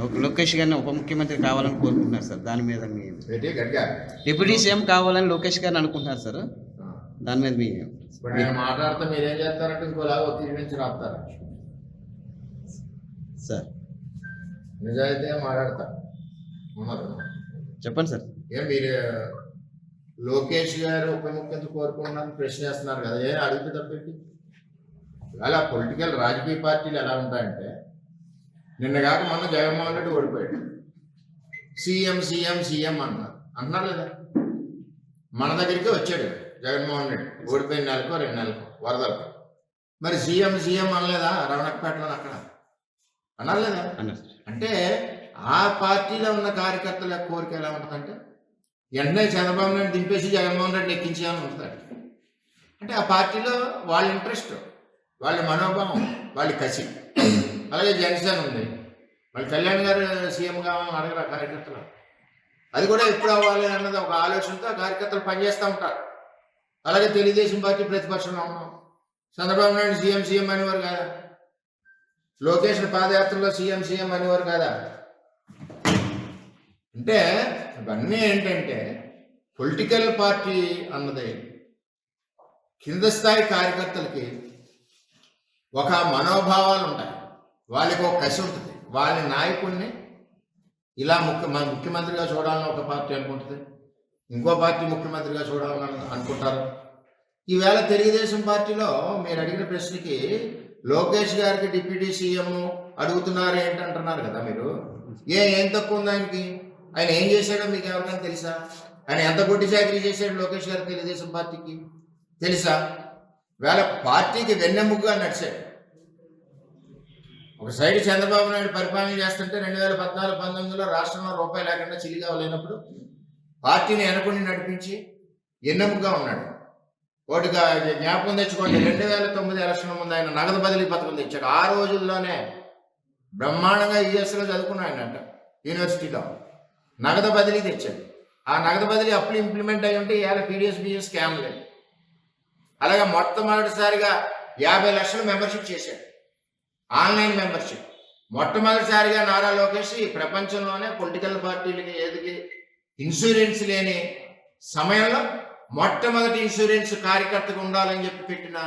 ఒక లోకేష్ గారిని ఉప ముఖ్యమంత్రి కావాలని కోరుకుంటున్నారు సార్. దాని మీద మీ ఏంటి గట్టిగా డిప్యూటీ సీఎం కావాలని లోకేష్ గారిని అనుకుంటున్నారు సార్. దాని మీద మీ ఇప్పుడు నేను మాట్లాడితే మీరేం చేస్తారంటే ఇంకోలాగా ఒత్తిడి నుంచి రాస్తారు. సార్ నిజాయితీ మాట్లాడతా ఉన్నారు. చెప్పండి సార్. ఏం మీరు లోకేష్ గారు ఉప ముఖ్యమంత్రి కోరుకుంటున్నారని ప్రశ్న చేస్తున్నారు కదా, ఏం అడిగితే తప్పేంటి? ఇవాళ పొలిటికల్ రాజకీయ పార్టీలు ఎలా ఉంటాయంటే, నిన్న కాక మొన్న జగన్మోహన్ రెడ్డి ఓడిపోయాడు, సీఎం సీఎం సీఎం అంటున్నారు లేదా? మన దగ్గరికి వచ్చాడు జగన్మోహన్ రెడ్డి ఓడిపోయిన నెలకో 2 నెలలకు వరదలకు. మరి సీఎం సీఎం అనలేదా రవణకపేటలో? అక్కడ అన్నారు లేదా? అంటే ఆ పార్టీలో ఉన్న కార్యకర్తల కోరిక ఎలా ఉంటుందంటే, వెంటనే చంద్రబాబు నాయుడు దింపేసి జగన్మోహన్ రెడ్డి ఎక్కించాలని ఉంటాడు. అంటే ఆ పార్టీలో వాళ్ళ ఇంట్రెస్ట్, వాళ్ళ మనోభావం, వాళ్ళ కసి. అలాగే జనసేన ఉంది, మళ్ళీ కళ్యాణ్ గారు సీఎం కావాలని అడగరు కార్యకర్తలు. అది కూడా ఎప్పుడు అవ్వాలి అన్నది ఒక ఆలోచనతో ఆ కార్యకర్తలు పనిచేస్తూ ఉంటారు. అలాగే తెలుగుదేశం పార్టీ ప్రతిపక్షంలో ఉన్నాం, చంద్రబాబు నాయుడు సీఎం సీఎం అనేవారు కాదా? లోకేష్ పాదయాత్రలో సీఎం సీఎం అనేవారు కాదా? అంటే ఇవన్నీ ఏంటంటే, పొలిటికల్ పార్టీ అన్నది కింద స్థాయి కార్యకర్తలకి ఒక మనోభావాలు ఉంటాయి, వాళ్ళకి ఒక కసి ఉంటుంది. వాళ్ళ నాయకుడిని ఇలా ముఖ్యమంత్రిగా చూడాలని ఒక పార్టీ అనుకుంటుంది, ఇంకో పార్టీ ముఖ్యమంత్రిగా చూడాలని అనుకుంటారు. ఈవేళ తెలుగుదేశం పార్టీలో మీరు అడిగిన ప్రశ్నకి లోకేష్ గారికి డిప్యూటీ సీఎం అడుగుతున్నారు ఏంటంటున్నారు కదా మీరు. ఏం తక్కువ ఉంది ఆయనకి? ఆయన ఏం చేశాడో మీకు ఎవరికైనా తెలుసా? ఆయన ఎంత గొడ్డి చాకరీ చేశాడు లోకేష్ గారు తెలుగుదేశం పార్టీకి తెలుసా? వేళ పార్టీకి వెన్నెముకగా నడిచాడు. ఒక సైడ్ చంద్రబాబు నాయుడు పరిపాలన చేస్తుంటే 2014-19లో రాష్ట్రంలో రూపాయి లేకుండా చిలిగా లేనప్పుడు పార్టీని వెనకుండి నడిపించి ఎన్నెముకగా ఉన్నాడు. ఒకటిగా జ్ఞాపకం తెచ్చుకోండి, 2009 ఎలక్షన్ ముందు ఆయన నగదు బదిలీ పథకం తెచ్చాడు. ఆ రోజుల్లోనే బ్రహ్మాండంగా యూఎస్లో చదువుకున్నాయనంట, యూనివర్సిటీలో నగదు బదిలీ తెచ్చాడు. ఆ నగదు బదిలీ అప్పులు ఇంప్లిమెంట్ అయి ఉంటే ఇవాళ పీడిఎస్బిఎస్ స్కామ్ లేదు. అలాగే మొట్టమొదటిసారిగా 50 లక్షలు మెంబర్షిప్ చేశాడు, ఆన్లైన్ మెంబర్షిప్. మొట్టమొదటిసారిగా నారా లోకేష్ ఈ ప్రపంచంలోనే పొలిటికల్ పార్టీలకి ఏదికి ఇన్సూరెన్స్ లేని సమయంలో మొట్టమొదటి ఇన్సూరెన్స్ కార్యకర్తగా ఉండాలని చెప్పి పెట్టిన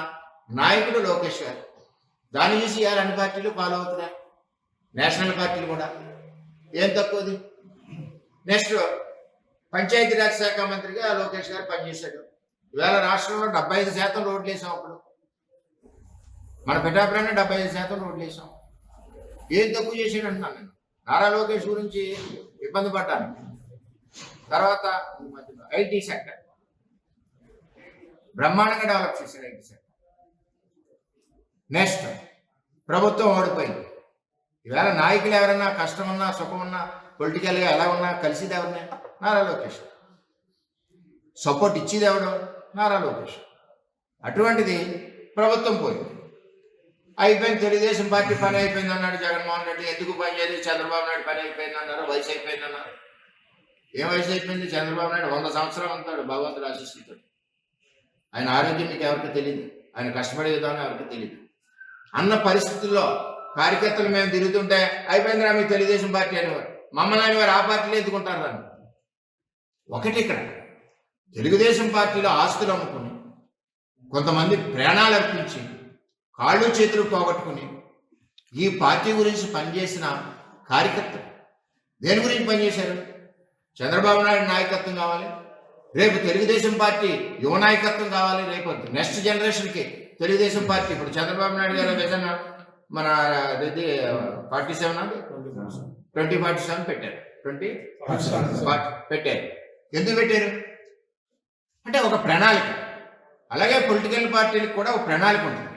నాయకుడు లోకేష్ గారు. దాన్ని చూసి ఇవాళ అన్ని పార్టీలు ఫాలో అవుతున్నాయి, నేషనల్ పార్టీలు కూడా. ఏం తక్కువది? నెక్స్ట్ పంచాయతీరాజ్ శాఖ మంత్రిగా లోకేష్ గారు పనిచేశాడు. ఇవాళ రాష్ట్రంలో 75% రోడ్లు వేసాం. అప్పుడు మన పిఠాపురాన్ని 75% రోడ్లు వేసాం. ఏం తక్కువ చేసాడు అంటున్నాను నేను. నారా లోకేష్ గురించి ఇబ్బంది పడ్డాను. తర్వాత ఐటీ సెక్టర్ బ్రహ్మాండంగా డెవలప్ చేశాడు, ఐటీ సెక్టర్. నెక్స్ట్ ప్రభుత్వం ఓడిపోయింది. ఈవేళ నాయకులు ఎవరైనా కష్టం ఉన్నా సుఖం ఉన్నా పొలిటికల్గా ఎలా ఉన్నా కలిసిది ఎవరిని? నారా లోకేష్. సపోర్ట్ ఇచ్చేది ఎవడు? నారా లోకేష్. అటువంటిది ప్రభుత్వం పోయింది, అయిపోయింది. తెలుగుదేశం పార్టీ పని అయిపోయింది అన్నాడు జగన్మోహన్ రెడ్డి. ఎందుకు పని చేయలేదు? చంద్రబాబు నాయుడు పని అయిపోయింది అన్నారు, వయసు అయిపోయింది అన్నారు. ఏం వయసు అయిపోయింది? చంద్రబాబు నాయుడు 100 సంవత్సరాలు ఉంటాడు భగవంతుడు ఆశీస్సులతో. ఆయన ఆరోగ్యం మీకు ఎవరికి తెలియదు, ఆయన కష్టపడే విధానం ఎవరికి తెలియదు. అన్న పరిస్థితుల్లో కార్యకర్తలు మేము తిరుగుతుంటే అయిపోయిందిరా మీ తెలుగుదేశం పార్టీ అనేవారు. మమ్మల్ని అనేవారు ఆ పార్టీలు ఎత్తుకుంటారు అని. ఒకటి ఇక్కడ తెలుగుదేశం పార్టీలో ఆస్తులు అమ్ముకుని, కొంతమంది ప్రాణాలు అర్పించి, కాళ్ళు చేతులు పోగొట్టుకుని ఈ పార్టీ గురించి పనిచేసిన కార్యకర్తలు దేని గురించి పనిచేశారు? చంద్రబాబు నాయుడు నాయకత్వం కావాలి, రేపు తెలుగుదేశం పార్టీ యువ నాయకత్వం కావాలి, రేపు నెక్స్ట్ జనరేషన్కి తెలుగుదేశం పార్టీ. ఇప్పుడు చంద్రబాబు నాయుడు గారు విజన్ మన 2047 పెట్టారు, 2040 పెట్టారు. ఎందుకు పెట్టారు అంటే ఒక ప్రణాళిక. అలాగే పొలిటికల్ పార్టీలకు కూడా ఒక ప్రణాళిక ఉంటుంది.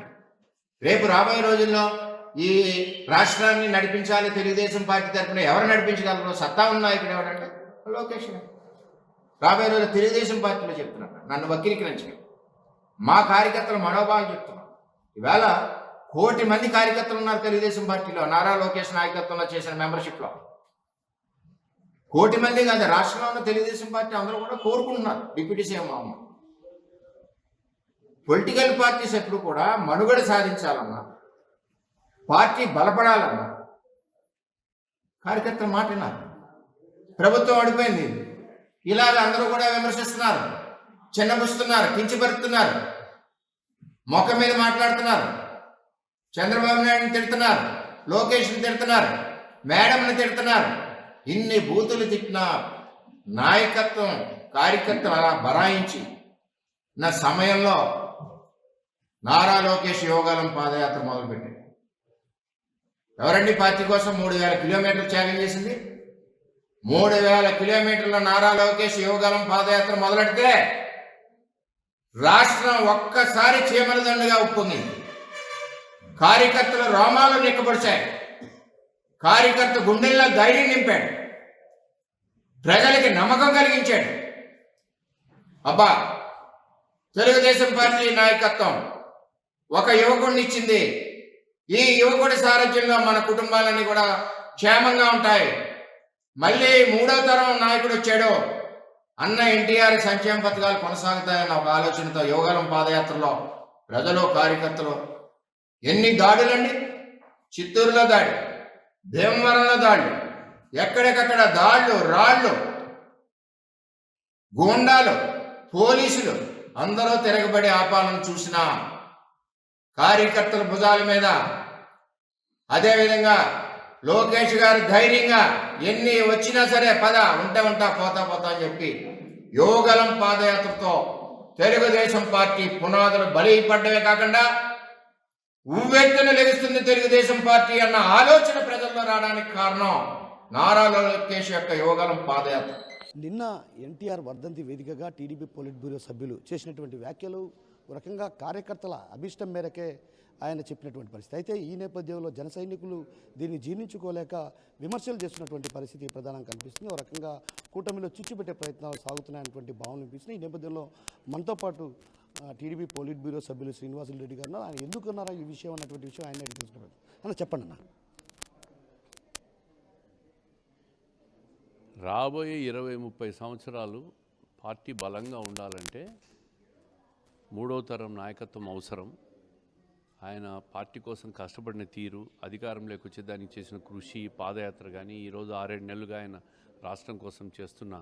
రేపు రాబోయే రోజుల్లో ఈ రాష్ట్రాన్ని నడిపించాలి తెలుగుదేశం పార్టీ తరఫున ఎవరు నడిపించగలరు? సత్తా ఉన్న నాయకుడు ఎవరంటే లోకేష్. రాబోయే రోజుల్లో తెలుగుదేశం పార్టీలో చెప్తున్నాను, నన్ను వక్రీకరించగలరు. మా కార్యకర్తల మనోభావం చెప్తున్నాను. ఈవేళ 1 కోటి మంది కార్యకర్తలు ఉన్నారు తెలుగుదేశం పార్టీలో, నారా లోకేష్ నాయకత్వంలో చేసిన మెంబర్షిప్లో. 1 కోటి మంది కాదు, రాష్ట్రంలో ఉన్న తెలుగుదేశం పార్టీ అందరూ కూడా కోరుకుంటున్నారు డిప్యూటీ సీఎం అమ్మ. పొలిటికల్ పార్టీస్ ఎప్పుడు కూడా మనుగడ సాధించాలన్నా, పార్టీ బలపడాలన్నా కార్యకర్తల మాట విన్నారు. ప్రభుత్వం ఓడిపోయింది, ఇలాగ అందరూ కూడా విమర్శిస్తున్నారు, చిన్నబుస్తున్నారు, కించపరుస్తున్నారు, మొక్క మీద మాట్లాడుతున్నారు, చంద్రబాబు నాయుడుని తిడుతున్నారు, లోకేష్ని తిడుతున్నారు, మేడంని తిడుతున్నారు. ఇన్ని బూతులు తిట్టిన నాయకత్వం కార్యకర్తలు అలా బరాయించి నా సమయంలో నారా లోకేష్ యోగాలం పాదయాత్ర మొదలుపెట్టాడు. ఎవరండి పార్టీ కోసం 3000 కిలోమీటర్లు త్యాగం చేసింది? 3000 కిలోమీటర్ల నారా లోకేష్ యోగాలం పాదయాత్ర మొదలెడితే రాష్ట్రం ఒక్కసారి చీమల దండుగా ఉప్పొంగింది. కార్యకర్తల రోమాలు నిక్కబడిచాయి, కార్యకర్త గుండెల్లో ధైర్యం నింపాడు, ప్రజలకి నమ్మకం కలిగించాడు. అబ్బా, తెలుగుదేశం పార్టీ నాయకత్వం ఒక యువకుడిని ఇచ్చింది, ఈ యువకుడి సారథ్యంలో మన కుటుంబాలన్నీ కూడా క్షేమంగా ఉంటాయి, మళ్ళీ 3వ తరం నాయకుడు వచ్చాడు, అన్న ఎన్టీఆర్ సంక్షేమ పథకాలు కొనసాగుతాయన్న ఒక ఆలోచనతో యోగాలం పాదయాత్రలో ప్రజలు కార్యకర్తలు ఎన్ని దాడులండి! చిత్తూరులో దాడి, భీమవరంలో దాడులు, ఎక్కడికక్కడ దాడులు, రాళ్ళు, గూండాలు, పోలీసులు అందరూ తిరగబడి ఆపాలను చూసిన కార్యకర్తల భుజాల మీద, అదేవిధంగా లోకేష్ గారు ధైర్యంగా ఎన్ని వచ్చినా సరే పద ఉంటా పోతా అని చెప్పి యోగలం పాదయాత్రతో తెలుగుదేశం పార్టీ పునాదులు బలిపడ్డమే కాకుండా ఉవ్వెత్తున లెగుస్తుంది తెలుగుదేశం పార్టీ అన్న ఆలోచన ప్రజల్లో రావడానికి కారణం నారా లోకేష్ యొక్క యోగలం పాదయాత్ర. నిన్న ఎన్టీఆర్ వర్ధంతి వేదికగా టీడీపీ పొలిట్ బ్యూరో సభ్యులు చేసినటువంటి వ్యాఖ్యలు ఒక రకంగా కార్యకర్తల అభిష్టం మేరకే ఆయన చెప్పినటువంటి పరిస్థితి. అయితే ఈ నేపథ్యంలో జన సైనికులు దీన్ని జీర్ణించుకోలేక విమర్శలు చేస్తున్నటువంటి పరిస్థితి ప్రధానంగా కనిపిస్తుంది. ఒక రకంగా కూటమిలో చిచ్చుపెట్టే ప్రయత్నాలు సాగుతున్నాయన్నటువంటి భావన అనిపిస్తుంది. ఈ నేపథ్యంలో మనతో పాటు టీడీపీ పొలిట్ బ్యూరో సభ్యులు శ్రీనివాసులు రెడ్డి గారు ఆయన ఎందుకున్నారా ఈ విషయం అన్నటువంటి విషయం ఆయన అడిగి తెలుసుకున్నారు. అన్న చెప్పండి అన్న. రాబోయే 20-30 సంవత్సరాలు పార్టీ బలంగా ఉండాలంటే 3వ తరం నాయకత్వం అవసరం. ఆయన పార్టీ కోసం కష్టపడిన తీరు, అధికారంలోకి వచ్చేదానికి చేసిన కృషి, పాదయాత్ర కానీ ఈరోజు 6-7 నెలలుగా ఆయన రాష్ట్రం కోసం చేస్తున్న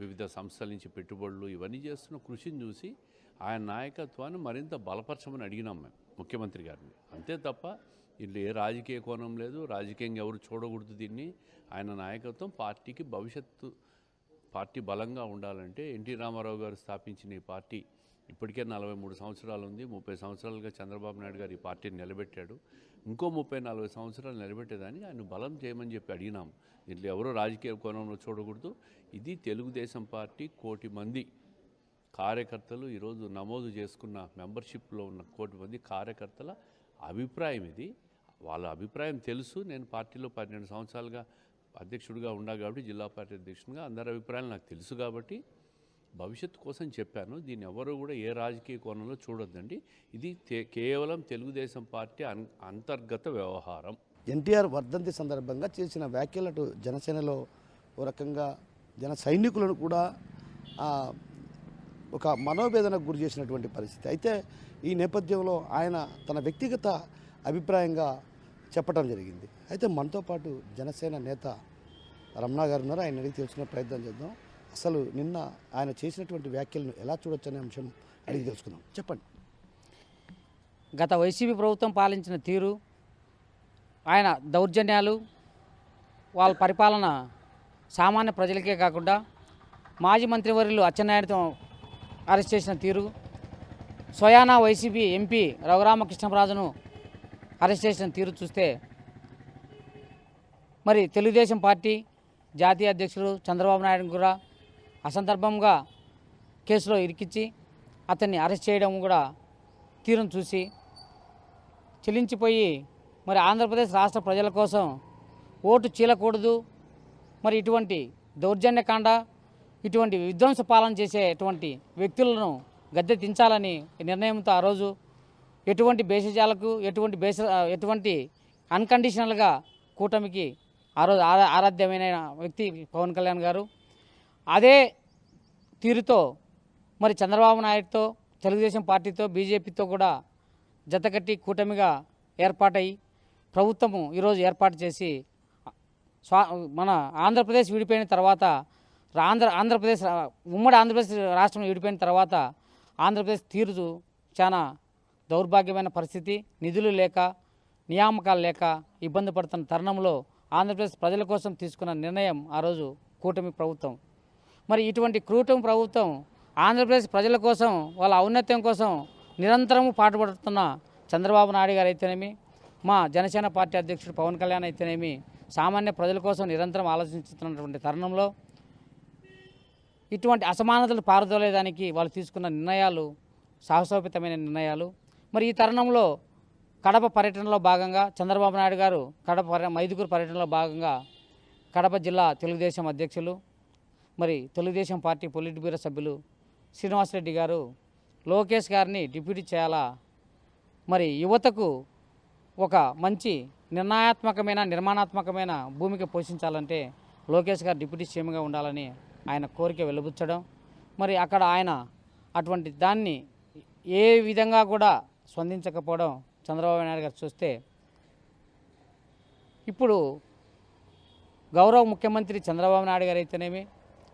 వివిధ సంస్థల నుంచి పెట్టుబడులు ఇవన్నీ చేస్తున్న కృషిని చూసి ఆయన నాయకత్వాన్ని మరింత బలపరచమని అడిగినాం మేము ముఖ్యమంత్రి గారిని. అంతే తప్ప ఇందులో ఏ రాజకీయ కోణం లేదు, రాజకీయంగా ఎవరు చూడకూడదు దీన్ని. ఆయన నాయకత్వం పార్టీకి భవిష్యత్తు, పార్టీ బలంగా ఉండాలంటే ఎన్టీ రామారావు గారు స్థాపించిన ఈ పార్టీ ఇప్పటికే 43 సంవత్సరాలు ఉంది. 30 సంవత్సరాలుగా చంద్రబాబు నాయుడు గారు ఈ పార్టీని నిలబెట్టాడు. ఇంకో 30-40 సంవత్సరాలు నిలబెట్టేదానికి ఆయన బలం చేయమని చెప్పి అడిగినాం. దీంట్లో ఎవరో రాజకీయ కోణంలో చూడకూడదు. ఇది తెలుగుదేశం పార్టీ 1 కోటి మంది కార్యకర్తలు ఈరోజు నమోదు చేసుకున్న మెంబర్షిప్లో ఉన్న 1 కోటి మంది కార్యకర్తల అభిప్రాయం ఇది. వాళ్ళ అభిప్రాయం తెలుసు. నేను పార్టీలో 12 సంవత్సరాలుగా అధ్యక్షుడిగా ఉన్నా కాబట్టి, జిల్లా పార్టీ అధ్యక్షుడిగా అందరి అభిప్రాయాలు నాకు తెలుసు కాబట్టి భవిష్యత్తు కోసం చెప్పాను. దీన్ని ఎవరు కూడా ఏ రాజకీయ కోణంలో చూడొద్దండి. ఇది కేవలం తెలుగుదేశం పార్టీ అంతర్గత వ్యవహారం. ఎన్టీఆర్ వర్ధంతి సందర్భంగా చేసిన వ్యాఖ్యలటు జనసేనలో ఓ రకంగా జన సైనికులను కూడా ఒక మనోవేదనకు గురి చేసినటువంటి పరిస్థితి. అయితే ఈ నేపథ్యంలో ఆయన తన వ్యక్తిగత అభిప్రాయంగా చెప్పడం జరిగింది. అయితే మనతో పాటు జనసేన నేత రమణ గారు ఉన్నారు. ఆయన అడిగి తెలుసుకునే ప్రయత్నం చేద్దాం. అసలు నిన్న ఆయన చేసినటువంటి వ్యాఖ్యలను ఎలా చూడొచ్చు అనే అంశం అడిగి తెలుసుకుందాం. చెప్పండి. గత వైసీపీ ప్రభుత్వం పాలించిన తీరు, ఆయన దౌర్జన్యాలు, వాళ్ళ పరిపాలన సామాన్య ప్రజలకే కాకుండా మాజీ మంత్రివర్యులు అచ్చెన్నాయుడుతో అరెస్ట్ చేసిన తీరు, స్వయానా వైసీపీ ఎంపీ రఘురామకృష్ణరాజును అరెస్ట్ చేసిన తీరు చూస్తే మరి తెలుగుదేశం పార్టీ జాతీయ అధ్యక్షుడు చంద్రబాబు నాయుడు కూడా అసందర్భంగా కేసులో ఇరికించి అతన్ని అరెస్ట్ చేయడం కూడా తీరును చూసి చెల్లించిపోయి మరి ఆంధ్రప్రదేశ్ రాష్ట్ర ప్రజల కోసం ఓటు చీలకూడదు, మరి ఇటువంటి దౌర్జన్యకాండ, ఇటువంటి విధ్వంస పాలన చేసేటువంటి వ్యక్తులను గద్దె దించాలని నిర్ణయంతో ఆ రోజు ఎటువంటి భేషజాలకు ఎటువంటి అన్కండిషనల్గా కూటమికి ఆ రోజు ఆరాధ్యమైన వ్యక్తి పవన్ కళ్యాణ్ గారు. అదే తీరుతో మరి చంద్రబాబు నాయుడుతో, తెలుగుదేశం పార్టీతో, బీజేపీతో కూడా జతకట్టి కూటమిగా ఏర్పాటై ప్రభుత్వము ఈరోజు ఏర్పాటు చేసి మన ఆంధ్రప్రదేశ్ విడిపోయిన తర్వాత ఆంధ్రప్రదేశ్ ఉమ్మడి ఆంధ్రప్రదేశ్ రాష్ట్రం విడిపోయిన తర్వాత ఆంధ్రప్రదేశ్ తీరు చాలా దౌర్భాగ్యమైన పరిస్థితి, నిధులు లేక నియామకాలు లేక ఇబ్బంది పడుతున్న తరుణంలో ఆంధ్రప్రదేశ్ ప్రజల కోసం తీసుకున్న నిర్ణయం ఆ రోజు కూటమి ప్రభుత్వం. మరి ఇటువంటి కూటమి ప్రభుత్వం ఆంధ్రప్రదేశ్ ప్రజల కోసం, వాళ్ళ ఔన్నత్యం కోసం నిరంతరము పాటుపడుతున్న చంద్రబాబు నాయుడు గారు అయితేనేమి, మా జనసేన పార్టీ అధ్యక్షుడు పవన్ కళ్యాణ్ అయితేనేమి సామాన్య ప్రజల కోసం నిరంతరం ఆలోచిస్తున్నటువంటి తరుణంలో ఇటువంటి అసమానతలు పారదోలేదానికి వాళ్ళు తీసుకున్న నిర్ణయాలు సాహసోపేతమైన నిర్ణయాలు. మరి ఈ తరుణంలో కడప పర్యటనలో భాగంగా చంద్రబాబు నాయుడు గారు మైదుకూరు పర్యటనలో భాగంగా కడప జిల్లా తెలుగుదేశం అధ్యక్షులు, మరి తెలుగుదేశం పార్టీ పొలిట్ బ్యూరో సభ్యులు శ్రీనివాసరెడ్డి గారు లోకేష్ గారిని డిప్యూటీ చేయాలా, మరి యువతకు ఒక మంచి నిర్మాణాత్మకమైన భూమిక పోషించాలంటే లోకేష్ గారు డిప్యూటీ సీఎంగా ఉండాలని ఆయన కోరిక వెలుబుచ్చడం, మరి అక్కడ ఆయన అటువంటి దాన్ని ఏ విధంగా కూడా స్పందించకపోవడం చంద్రబాబు నాయుడు గారు చూస్తే, ఇప్పుడు గౌరవ ముఖ్యమంత్రి చంద్రబాబు నాయుడు గారు అయితేనేమి,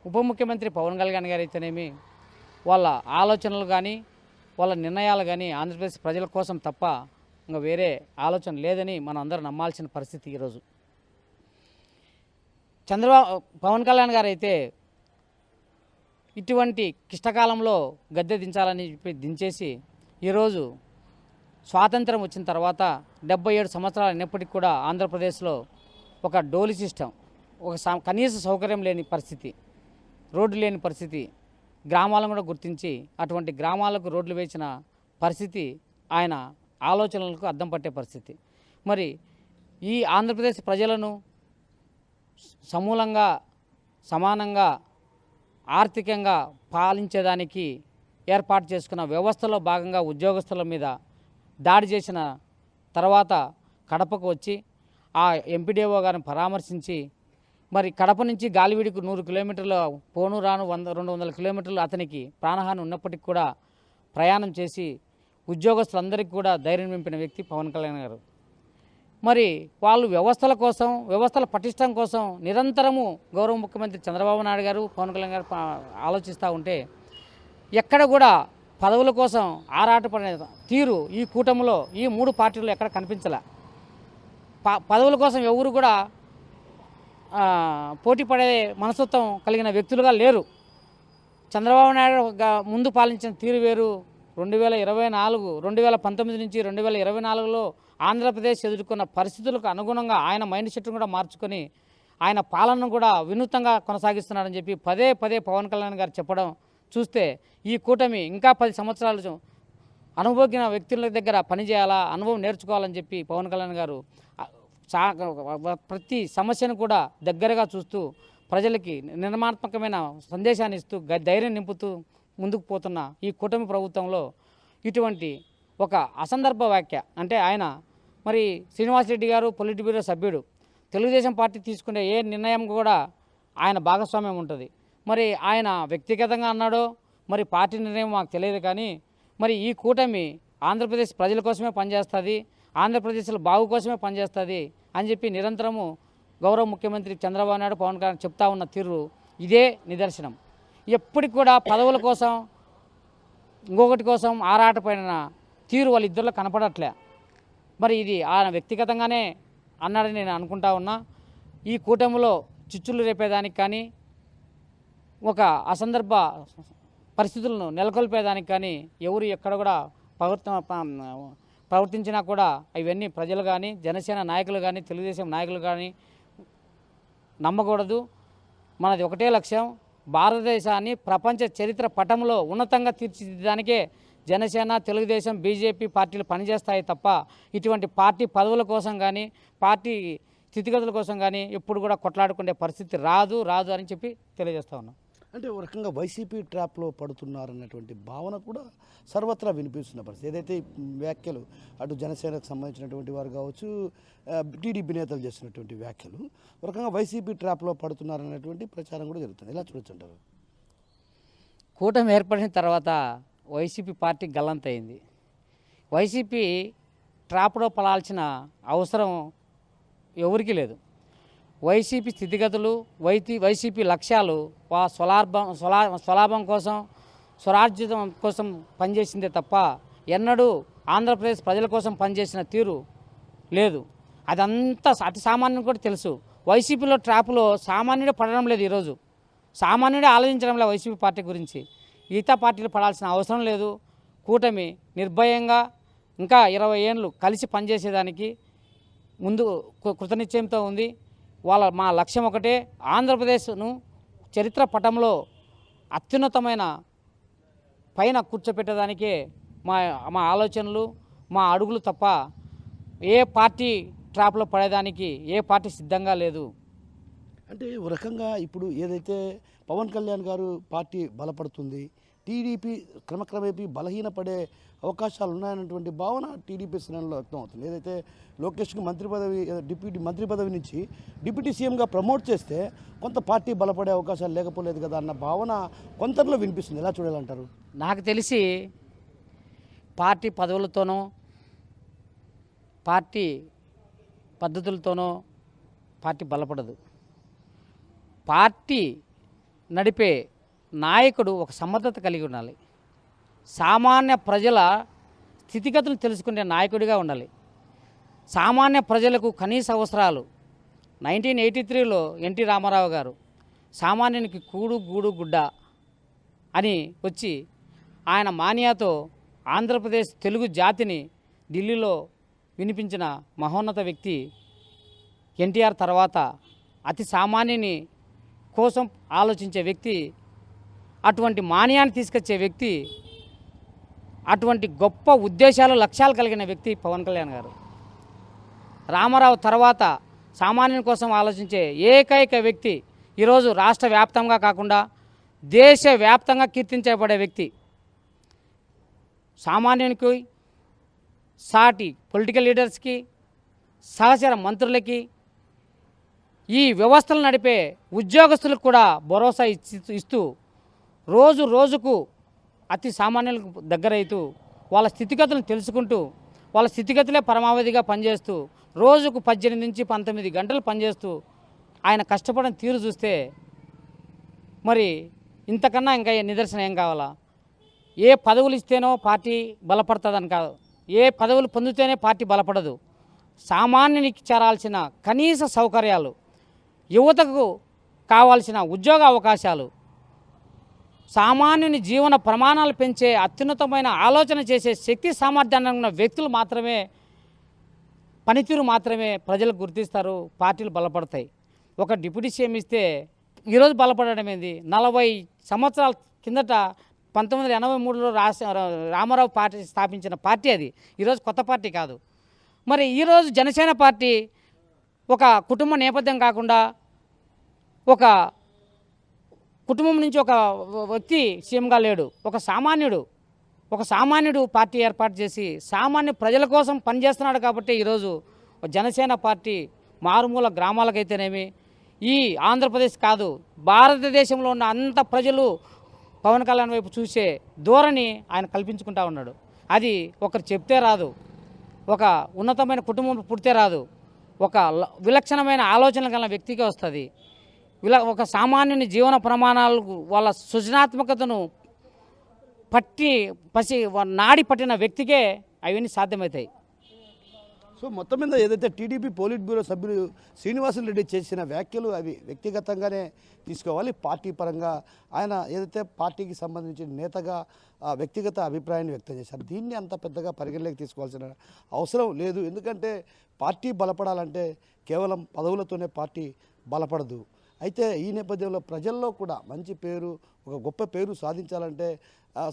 ఉప ముఖ్యమంత్రి పవన్ కళ్యాణ్ గారు అయితేనేమి వాళ్ళ ఆలోచనలు కానీ వాళ్ళ నిర్ణయాలు కానీ ఆంధ్రప్రదేశ్ ప్రజల కోసం తప్ప ఇంకా వేరే ఆలోచన లేదని మనం అందరం నమ్మాల్సిన పరిస్థితి ఈరోజు. పవన్ కళ్యాణ్ గారు అయితే ఇటువంటి క్లిష్టకాలంలో గద్దె దించాలని చెప్పి దించేసి ఈరోజు స్వాతంత్రం వచ్చిన తర్వాత 77 సంవత్సరాలు అయినప్పటికీ కూడా ఆంధ్రప్రదేశ్లో ఒక డోలి సిస్టమ్, ఒక కనీస సౌకర్యం లేని పరిస్థితి, రోడ్డు లేని పరిస్థితి, గ్రామాలను కూడా గుర్తించి అటువంటి గ్రామాలకు రోడ్లు వేసిన పరిస్థితి ఆయన ఆలోచనలకు అద్దం పట్టే పరిస్థితి. మరి ఈ ఆంధ్రప్రదేశ్ ప్రజలను సమూలంగా సమానంగా ఆర్థికంగా పాలించేదానికి ఏర్పాటు చేసుకున్న వ్యవస్థలో భాగంగా ఉద్యోగస్తుల మీద దాడి చేసిన తర్వాత కడపకు వచ్చి ఆ ఎంపీడీఓ గారిని పరామర్శించి, మరి కడప నుంచి గాలివీడికి 100 కిలోమీటర్లు పోను రాను 200 కిలోమీటర్లు అతనికి ప్రాణహాని ఉన్నప్పటికీ కూడా ప్రయాణం చేసి ఉద్యోగస్తులందరికీ కూడా ధైర్యం నింపిన వ్యక్తి పవన్ కళ్యాణ్ గారు. మరి వాళ్ళు వ్యవస్థల కోసం, వ్యవస్థల పటిష్టం కోసం నిరంతరము గౌరవ ముఖ్యమంత్రి చంద్రబాబు నాయుడు గారు పవన్ కళ్యాణ్ గారు ఆలోచిస్తూ ఉంటే ఎక్కడ కూడా పదవుల కోసం ఆరాటపడే తీరు ఈ కూటమిలో ఈ 3 పార్టీలు ఎక్కడ కనిపించలే. పదవుల కోసం ఎవరు కూడా పోటీ పడే మనస్తత్వం కలిగిన వ్యక్తులుగా లేరు. చంద్రబాబు నాయుడు ముందు పాలించిన తీరు వేరు. 2019 నుంచి 2024లో ఆంధ్రప్రదేశ్ ఎదుర్కొన్న పరిస్థితులకు అనుగుణంగా ఆయన మైండ్ సెట్ను కూడా మార్చుకొని ఆయన పాలనను కూడా వినూత్నంగా కొనసాగిస్తున్నాడని చెప్పి పదే పవన్ కళ్యాణ్ గారు చెప్పడం చూస్తే ఈ కూటమి ఇంకా 10 సంవత్సరాలు అనుభవజ్ఞ వ్యక్తుల దగ్గర పనిచేయాలా, అనుభవం నేర్చుకోవాలని చెప్పి పవన్ కళ్యాణ్ గారు ప్రతి సమస్యను కూడా దగ్గరగా చూస్తూ ప్రజలకి నిర్మాణాత్మకమైన సందేశాన్ని ఇస్తూ ధైర్యం నింపుతూ ముందుకు పోతున్న ఈ కూటమి ప్రభుత్వంలో ఇటువంటి ఒక అసందర్భ వ్యాఖ్య అంటే ఆయన మరి శ్రీనివాసరెడ్డి గారు పొలిట్ బ్యూరో సభ్యుడు, తెలుగుదేశం పార్టీ తీసుకునే ఏ నిర్ణయం కూడా ఆయన భాగస్వామ్యం ఉంటుంది. మరి ఆయన వ్యక్తిగతంగా అన్నాడో మరి పార్టీ నిర్ణయం మాకు తెలియదు, కానీ మరి ఈ కూటమి ఆంధ్రప్రదేశ్ ప్రజల కోసమే పనిచేస్తుంది, ఆంధ్రప్రదేశ్లో బాగు కోసమే పనిచేస్తుంది అని చెప్పి నిరంతరము గౌరవ ముఖ్యమంత్రి చంద్రబాబు నాయుడు పవన్ కళ్యాణ్ చెప్తా ఉన్న తీరు ఇదే నిదర్శనం. ఎప్పటికి కూడా పదవుల కోసం ఇంకొకటి కోసం ఆరాటపడిన తీరు వాళ్ళిద్దరిలో కనపడట్లే. మరి ఇది ఆయన వ్యక్తిగతంగానే అన్నాడని నేను అనుకుంటా ఉన్నా. ఈ కూటమిలో చిచ్చులు రేపేదానికి కానీ ఒక అసందర్భ పరిస్థితులను నెలకొల్పేదానికి కానీ ఎవరు ఎక్కడ కూడా ప్రవర్తించినా కూడా ఇవన్నీ ప్రజలు కానీ జనసేన నాయకులు కానీ తెలుగుదేశం నాయకులు కానీ నమ్మకూడదు. మనది ఒకటే లక్ష్యం, భారతదేశాన్ని ప్రపంచ చరిత్ర పటంలో ఉన్నతంగా తీర్చిదిద్దడానికే జనసేన తెలుగుదేశం బీజేపీ పార్టీలు పనిచేస్తాయి తప్ప ఇటువంటి పార్టీ పదవుల కోసం కానీ పార్టీ స్థితిగతుల కోసం కానీ ఎప్పుడు కూడా కొట్లాడుకునే పరిస్థితి రాదు అని చెప్పి తెలియజేస్తా ఉన్నాం. అంటే ఒక రకంగా వైసీపీ ట్రాప్లో పడుతున్నారన్నటువంటి భావన కూడా సర్వత్రా వినిపిస్తున్న పరిస్థితి. ఏదైతే వ్యాఖ్యలు అటు జనసేనకు సంబంధించినటువంటి వారు కావచ్చు, టీడీపీ నేతలు చేసినటువంటి వ్యాఖ్యలు ఒక రకంగా వైసీపీ ట్రాప్లో పడుతున్నారన్నటువంటి ప్రచారం కూడా జరుగుతుంది. ఎలా చూడొచ్చుంటారు? కూటమి ఏర్పడిన తర్వాత వైసీపీ పార్టీ గల్లంతయింది. వైసీపీ ట్రాప్లో పడాల్సిన అవసరం ఎవరికీ లేదు. వైసీపీ స్థితిగతులు, వైసీపీ లక్ష్యాలు స్వలాభం కోసం, స్వరాజ్యం కోసం పనిచేసిందే తప్ప ఎన్నడూ ఆంధ్రప్రదేశ్ ప్రజల కోసం పనిచేసిన తీరు లేదు. అదంతా అతి సామాన్యం కూడా తెలుసు. వైసీపీలో ట్రాప్లో సామాన్యుడే పడడం లేదు. ఈరోజు సామాన్యుడే ఆలోచించడం లేదు వైసీపీ పార్టీ గురించి. మిగతా పార్టీలు పడాల్సిన అవసరం లేదు. కూటమి నిర్భయంగా ఇంకా 20 ఏళ్ళు కలిసి పనిచేసేదానికి ముందు కృతనిశ్చయంతో ఉంది. మా లక్ష్యం ఒకటే, ఆంధ్రప్రదేశ్ను చరిత్ర పటంలో అత్యున్నతమైన పైన కూర్చోపెట్టడానికే మా ఆలోచనలు, మా అడుగులు తప్ప ఏ పార్టీ ట్రాప్లో పడేదానికి ఏ పార్టీ సిద్ధంగా లేదు. అంటే ఒక రకంగా ఇప్పుడు ఏదైతే పవన్ కళ్యాణ్ గారు పార్టీ బలపడుతుంది, టీడీపీ క్రమక్రమేపీ బలహీనపడే అవకాశాలు ఉన్నాయన్నటువంటి భావన టీడీపీ శ్రేణుల్లో వ్యక్తం అవుతుంది. ఏదైతే లోకేష్కి డిప్యూటీ మంత్రి పదవి నుంచి డిప్యూటీ సీఎంగా ప్రమోట్ చేస్తే కొంత పార్టీ బలపడే అవకాశాలు లేకపోలేదు కదా అన్న భావన కొంతలో వినిపిస్తుంది. ఎలా చూడాలంటారు? నాకు తెలిసి పార్టీ పదవులతోనో పార్టీ పద్ధతులతోనో పార్టీ బలపడదు. పార్టీ నడిపే నాయకుడు ఒక సమర్థత కలిగి ఉండాలి. సామాన్య ప్రజల స్థితిగతులు తెలుసుకునే నాయకుడిగా ఉండాలి. సామాన్య ప్రజలకు కనీస అవసరాలు 1983లో ఎన్టీ రామారావు గారు సామాన్యునికి కూడు గూడు గుడ్డ అని వచ్చి ఆయన మానియాతో ఆంధ్రప్రదేశ్ తెలుగు జాతిని ఢిల్లీలో వినిపించిన మహోన్నత వ్యక్తి ఎన్టీఆర్. తర్వాత అతి సామాన్యుని కోసం ఆలోచించే వ్యక్తి, అటువంటి మాన్యాన్ని తీసుకొచ్చే వ్యక్తి, అటువంటి గొప్ప ఉద్దేశాలు లక్ష్యాలు కలిగిన వ్యక్తి పవన్ కళ్యాణ్ గారు. రామారావు తర్వాత సామాన్యుని కోసం ఆలోచించే ఏకైక వ్యక్తి, ఈరోజు రాష్ట్ర వ్యాప్తంగా కాకుండా దేశవ్యాప్తంగా కీర్తించబడే వ్యక్తి. సామాన్యునికి సాటి పొలిటికల్ లీడర్స్కి, సహచర మంత్రులకి, ఈ వ్యవస్థలు నడిపే ఉద్యోగస్తులకు కూడా భరోసా ఇస్తూ రోజు రోజుకు అతి సామాన్యులకు దగ్గరైతూ వాళ్ళ స్థితిగతులను తెలుసుకుంటూ వాళ్ళ స్థితిగతులే పరమావధిగా పనిచేస్తూ రోజుకు 18 నుంచి 19 గంటలు పనిచేస్తూ ఆయన కష్టపడిన తీరు చూస్తే మరి ఇంతకన్నా ఇంకా నిదర్శనం ఏం కావాలా? ఏ పదవులు ఇస్తేనో పార్టీ బలపడుతుందని కాదు, ఏ పదవులు పొందితేనే పార్టీ బలపడదు. సామాన్యునికి చేరాల్సిన కనీస సౌకర్యాలు, యువతకు కావాల్సిన ఉద్యోగ అవకాశాలు, సామాన్యుని జీవన ప్రమాణాలు పెంచే అత్యున్నతమైన ఆలోచన చేసే శక్తి సామర్థ్యాన్ని ఉన్న వ్యక్తులు మాత్రమే, పనితీరు మాత్రమే ప్రజలు గుర్తిస్తారు, పార్టీలు బలపడతాయి. ఒక డిప్యూటీ సీఎం ఇస్తే ఈరోజు బలపడడం ఏంది? 40 సంవత్సరాల కిందట 1983లో రామారావు పార్టీ స్థాపించిన పార్టీ అది. ఈరోజు కొత్త పార్టీ కాదు. మరి ఈరోజు జనసేన పార్టీ ఒక కుటుంబ నేపథ్యం కాకుండా ఒక కుటుంబం నుంచి ఒక వ్యక్తి సీఎంగా లేడు. ఒక సామాన్యుడు పార్టీ ఏర్పాటు చేసి సామాన్య ప్రజల కోసం పనిచేస్తున్నాడు. కాబట్టి ఈరోజు జనసేన పార్టీ మారుమూల గ్రామాలకైతేనేమి, ఈ ఆంధ్రప్రదేశ్ కాదు భారతదేశంలో ఉన్న అంత ప్రజలు పవన్ కళ్యాణ్ వైపు చూసే ధోరణి ఆయన కల్పించుకుంటా ఉన్నాడు. అది ఒకరు చెప్తే రాదు, ఒక ఉన్నతమైన కుటుంబం పుడితే రాదు, ఒక విలక్షణమైన ఆలోచనలు గల వ్యక్తికి వస్తుంది. ఒక సామాన్యుని జీవన ప్రమాణాలకు వాళ్ళ సృజనాత్మకతను నాడి పట్టిన వ్యక్తికే అవన్నీ సాధ్యమవుతాయి. సో మొత్తం మీద ఏదైతే టీడీపీ పోలిట్ బ్యూరో సభ్యులు శ్రీనివాసులు రెడ్డి చేసిన వ్యాఖ్యలు అవి వ్యక్తిగతంగానే తీసుకోవాలి. పార్టీ పరంగా ఆయన ఏదైతే పార్టీకి సంబంధించిన నేతగా వ్యక్తిగత అభిప్రాయాన్ని వ్యక్తం చేశారు. దీన్ని అంత పెద్దగా పరిగణలోకి తీసుకోవాల్సిన అవసరం లేదు. ఎందుకంటే పార్టీ బలపడాలంటే కేవలం పదవులతోనే పార్టీ బలపడదు. అయితే ఈ నేపథ్యంలో ప్రజల్లో కూడా మంచి పేరు, ఒక గొప్ప పేరు సాధించాలంటే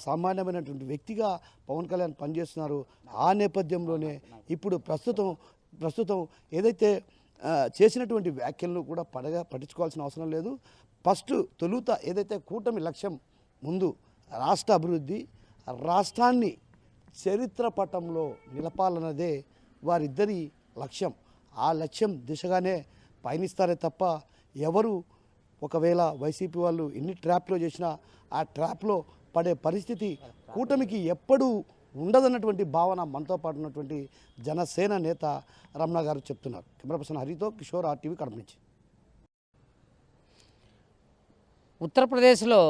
సామాన్యమైనటువంటి వ్యక్తిగా పవన్ కళ్యాణ్ పనిచేస్తున్నారు. ఆ నేపథ్యంలోనే ఇప్పుడు ప్రస్తుతం ఏదైతే చేసినటువంటి వ్యాఖ్యలను కూడా పట్టించుకోవాల్సిన అవసరం లేదు. తొలుత ఏదైతే కూటమి లక్ష్యం ముందు రాష్ట్ర అభివృద్ధి, రాష్ట్రాన్ని చరిత్ర పటంలో నిలపాలన్నదే వారిద్దరి లక్ష్యం. ఆ లక్ష్యం దిశగానే పయనిస్తారే తప్ప ఎవరు ఒకవేళ వైసీపీ వాళ్ళు ఎన్ని ట్రాప్లో చేసినా ఆ ట్రాప్లో పడే పరిస్థితి కూటమికి ఎప్పుడూ ఉండదన్నటువంటి భావన మనతో పాటు ఉన్నటువంటి జనసేన నేత రమణ గారు చెప్తున్నారు. కెమెరా పర్సన్ హరితో కిషోర్, RTV, కడప నుంచి. ఉత్తరప్రదేశ్లో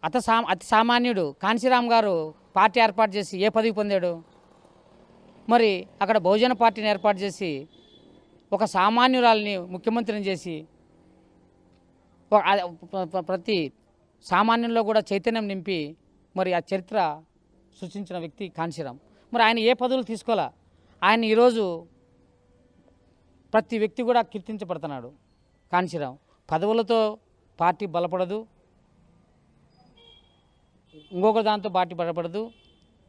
అతి సామాన్యుడు కాంశీరామ్ గారు పార్టీ ఏర్పాటు చేసి ఏ పదవి పొందాడు? మరి అక్కడ బహుజన పార్టీని ఏర్పాటు చేసి ఒక సామాన్యురాలిని ముఖ్యమంత్రిని చేసి ప్రతి సామాన్యంలో కూడా చైతన్యం నింపి మరి ఆ చరిత్ర సృష్టించిన వ్యక్తి కాంశీరామ్. మరి ఆయన ఏ పదవులు తీసుకోవాలా? ఆయన ఈరోజు ప్రతి వ్యక్తి కూడా కీర్తించబడుతున్నాడు. కాంశీరామ్ పదవులతో పార్టీ బలపడదు, ఇంకొక దాంతో పార్టీ బలపడదు.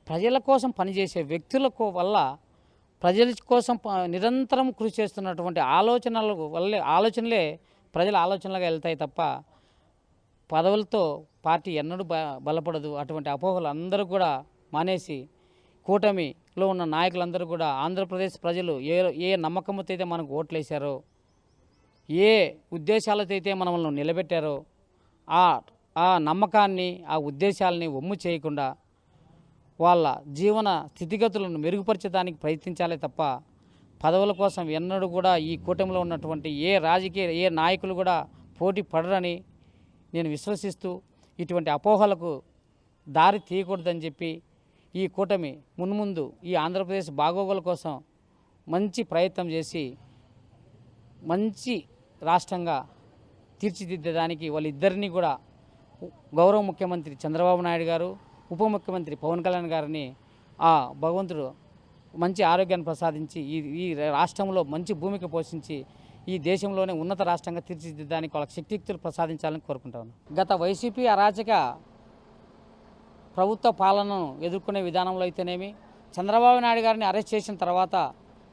ప్రజల కోసం పనిచేసే వ్యక్తుల వల్ల ప్రజల కోసం నిరంతరం కృషి చేస్తున్నటువంటి ఆలోచనలే ప్రజల ఆలోచనలుగా వెళ్తాయి తప్ప పదవులతో పార్టీ ఎన్నడూ బలపడదు. అటువంటి అపోహలు అందరూ కూడా మానేసి కూటమిలో ఉన్న నాయకులందరూ కూడా ఆంధ్రప్రదేశ్ ప్రజలు ఏ నమ్మకంతో అయితే మనకు ఓట్లేశారో, ఏ ఉద్దేశాలతో అయితే మనల్ని నిలబెట్టారో ఆ నమ్మకాన్ని, ఆ ఉద్దేశాలని వమ్ము చేయకుండా వాళ్ళ జీవన స్థితిగతులను మెరుగుపరచడానికి ప్రయత్నించాలే తప్ప పదవుల కోసం ఎన్నడూ కూడా ఈ కూటమిలో ఉన్నటువంటి ఏ నాయకులు కూడా పోటీ పడరని నేను విశ్వసిస్తూ ఇటువంటి అపోహలకు దారి తీయకూడదని చెప్పి ఈ కూటమి మున్ముందు ఈ ఆంధ్రప్రదేశ్ బాగోగుల కోసం మంచి ప్రయత్నం చేసి మంచి రాష్ట్రంగా తీర్చిదిద్దడానికి వాళ్ళిద్దరినీ కూడా గౌరవ ముఖ్యమంత్రి చంద్రబాబు నాయుడు గారు, ఉప ముఖ్యమంత్రి పవన్ కళ్యాణ్ గారిని ఆ భగవంతుడు మంచి ఆరోగ్యాన్ని ప్రసాదించి ఈ రాష్ట్రంలో మంచి భూమిక పోషించి ఈ దేశంలోనే ఉన్నత రాష్ట్రంగా తీర్చిదిద్దడానికి వాళ్ళకి శక్తియుక్తులు ప్రసాదించాలని కోరుకుంటాను. గత వైసీపీ అరాచక ప్రభుత్వ పాలనను ఎదుర్కొనే విధానంలో అయితేనేమి, చంద్రబాబు నాయుడు గారిని అరెస్ట్ చేసిన తర్వాత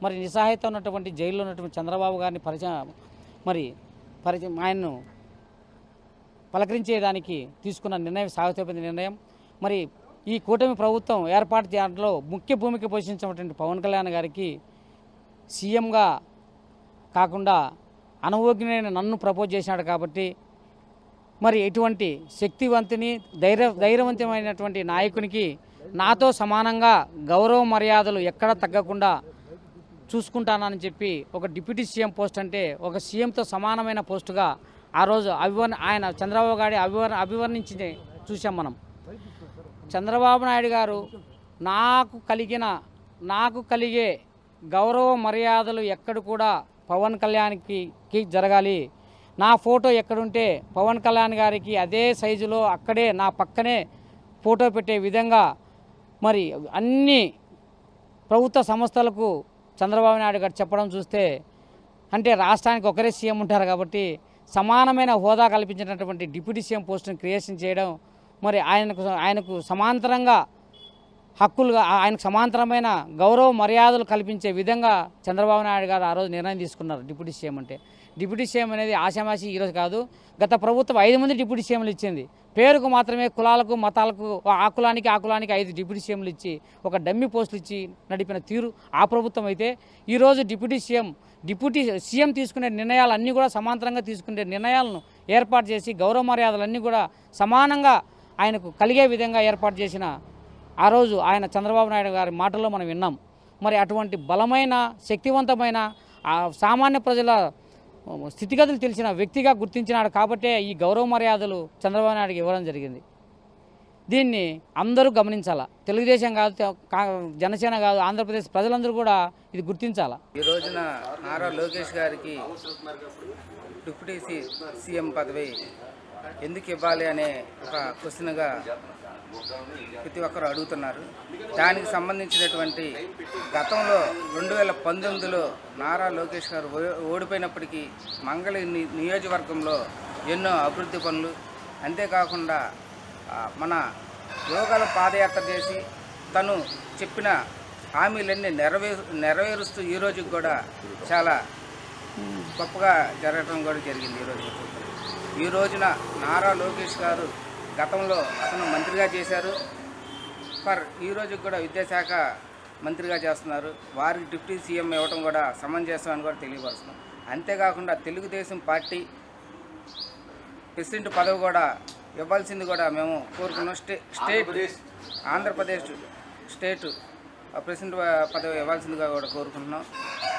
మరి నిస్సహాయత ఉన్నటువంటి జైల్లో ఉన్నటువంటి చంద్రబాబు గారిని పరిచయం ఆయన్ను పలకరించేదానికి తీసుకున్న నిర్ణయం సాగుతోపోయిన నిర్ణయం. మరి ఈ కూటమి ప్రభుత్వం ఏర్పాటు చేయడంలో ముఖ్య భూమిక పోషించినటువంటి పవన్ కళ్యాణ్ గారికి సీఎంగా కాకుండా అనుభవజ్ఞుడైన నన్ను ప్రపోజ్ చేసినాడు కాబట్టి మరి ఇటువంటి శక్తివంతుని ధైర్యవంతమైనటువంటి నాయకునికి నాతో సమానంగా గౌరవ మర్యాదలు ఎక్కడ తగ్గకుండా చూసుకుంటానని చెప్పి ఒక డిప్యూటీ సీఎం పోస్ట్ అంటే ఒక సీఎంతో సమానమైన పోస్టుగా ఆ రోజు ఆయన చంద్రబాబు గారి అభివర్ణించి చూసాం మనం. చంద్రబాబు నాయుడు గారు నాకు కలిగే గౌరవ మర్యాదలు ఎక్కడ కూడా పవన్ కళ్యాణ్కి జరగాలి. నా ఫోటో ఎక్కడుంటే పవన్ కళ్యాణ్ గారికి అదే సైజులో అక్కడే నా పక్కనే ఫోటో పెట్టే విధంగా మరి అన్ని ప్రభుత్వ సంస్థలకు చంద్రబాబు నాయుడు గారు చెప్పడం చూస్తే అంటే రాష్ట్రానికి ఒకరే సీఎం ఉంటారు కాబట్టి సమానమైన హోదా కల్పించినటువంటి డిప్యూటీ సీఎం పోస్టును క్రియేషన్ చేయడం, మరి ఆయనకు సమాంతరంగా హక్కులుగా ఆయనకు సమాంతరమైన గౌరవ మర్యాదలు కల్పించే విధంగా చంద్రబాబు నాయుడు గారు ఆ రోజు నిర్ణయం తీసుకున్నారు. డిప్యూటీ సీఎం అంటే డిప్యూటీ సీఎం అనేది ఆశామాషి ఈరోజు కాదు. గత ప్రభుత్వం 5 మంది డిప్యూటీ సీఎంలు ఇచ్చింది. పేరుకు మాత్రమే కులాలకు మతాలకు ఆ కులానికి 5 డిప్యూటీ సీఎంలు ఇచ్చి ఒక డమ్మీ పోస్టులు ఇచ్చి నడిపిన తీరు ఆ ప్రభుత్వం అయితే ఈరోజు డిప్యూటీ సీఎం తీసుకునే నిర్ణయాలు అన్నీ కూడా సమాంతరంగా తీసుకునే నిర్ణయాలను ఏర్పాటు చేసి గౌరవ మర్యాదలన్నీ కూడా సమానంగా ఆయనకు కలిగే విధంగా ఏర్పాటు చేసిన ఆ రోజు ఆయన చంద్రబాబు నాయుడు గారి మాటల్లో మనం విన్నాం. మరి అటువంటి బలమైన శక్తివంతమైన సామాన్య ప్రజల స్థితిగతులు తెలిసిన వ్యక్తిగా గుర్తించినాడు కాబట్టే ఈ గౌరవ మర్యాదలు చంద్రబాబు నాయుడుకి ఇవ్వడం జరిగింది. దీన్ని అందరూ గమనించాలా. తెలుగుదేశం కాదు, జనసేన కాదు, ఆంధ్రప్రదేశ్ ప్రజలందరూ కూడా ఇది గుర్తించాలా. ఈ రోజున నారా లోకేష్ గారికి డిప్యూటీ సీఎం పదవి ఎందుకు ఇవ్వాలి అనే ఒక క్వశ్చన్గా ప్రతి ఒక్కరు అడుగుతున్నారు. దానికి సంబంధించినటువంటి గతంలో 2019లో నారా లోకేష్ గారు ఓడిపోయినప్పటికీ మంగళ నియోజకవర్గంలో ఎన్నో అభివృద్ధి పనులు, అంతేకాకుండా మన యోగాల పాదయాత్ర చేసి తను చెప్పిన హామీలన్నీ నెరవేరుస్తూ ఈ రోజుకి కూడా చాలా గొప్పగా జరగడం కూడా జరిగింది. ఈ రోజున నారా లోకేష్ గారు గతంలో అతను మంత్రిగా చేశారు. ఈ రోజుకి కూడా విద్యాశాఖ మంత్రిగా చేస్తున్నారు. వారికి డిప్యూటీ సీఎం ఇవ్వడం కూడా సమంజసం అని కూడా తెలియపరుస్తున్నాం. అంతేకాకుండా తెలుగుదేశం పార్టీ ప్రెసిడెంట్ పదవి కూడా ఇవ్వాల్సింది కూడా మేము కోరుకున్నాం. ఆంధ్రప్రదేశ్ స్టేట్ ప్రెసిడెంట్ పదవి ఇవ్వాల్సిందిగా కూడా కోరుకుంటున్నాం,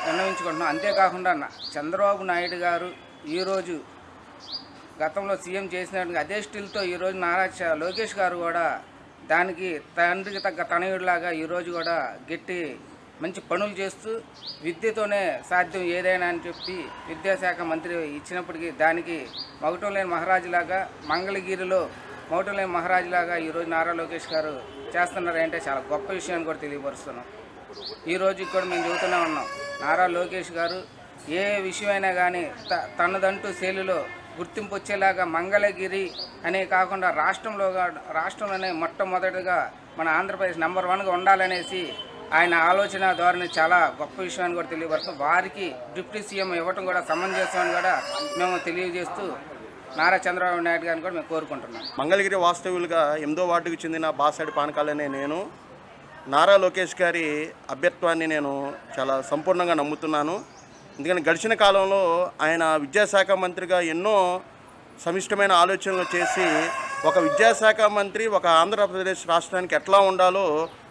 విన్నవించుకుంటున్నాం. అంతేకాకుండా చంద్రబాబు నాయుడు గారు ఈరోజు గతంలో సీఎం చేసినట్టుగా అదే స్టిల్తో ఈరోజు నారా లోకేష్ గారు కూడా దానికి తండ్రికి తగ్గ తనయుడిలాగా ఈరోజు కూడా గట్టి మంచి పనులు చేస్తూ విద్యతోనే సాధ్యం ఏదైనా అని చెప్పి విద్యాశాఖ మంత్రి ఇచ్చినప్పటికీ దానికి మగటం లేని మహారాజులాగా మంగళగిరిలో మగటం లేని మహారాజులాగా ఈరోజు నారా లోకేష్ గారు చేస్తున్నారంటే చాలా గొప్ప విషయాన్ని కూడా తెలియపరుస్తున్నాం. ఈరోజు కూడా మేము చెబుతూనే ఉన్నాం, నారా లోకేష్ గారు ఏ విషయమైనా కానీ తనదంటూ శైలిలో గుర్తింపు వచ్చేలాగా మంగళగిరి అనే కాకుండా రాష్ట్రంలోనే మొట్టమొదటిగా మన ఆంధ్రప్రదేశ్ నెంబర్ 1గా ఉండాలనేసి ఆయన ఆలోచన ధోరణి చాలా గొప్ప విషయాన్ని కూడా తెలియపరుస్తాం. వారికి డిప్యూటీ సీఎం ఇవ్వటం కూడా సమంజసమని కూడా మేము తెలియజేస్తూ నారా చంద్రబాబు నాయుడు గారిని కూడా మేము కోరుకుంటున్నాం. మంగళగిరి వాస్తవులుగా 8వ వార్డుకు చెందిన బాసాడి పానకాలనే నేను నారా లోకేష్ గారి అభ్యర్థాన్ని నేను చాలా సంపూర్ణంగా నమ్ముతున్నాను. ఎందుకంటే గడిచిన కాలంలో ఆయన విద్యాశాఖ మంత్రిగా ఎన్నో సమిష్టమైన ఆలోచనలు చేసి ఒక విద్యాశాఖ మంత్రి ఒక ఆంధ్రప్రదేశ్ రాష్ట్రానికి ఎట్లా ఉండాలో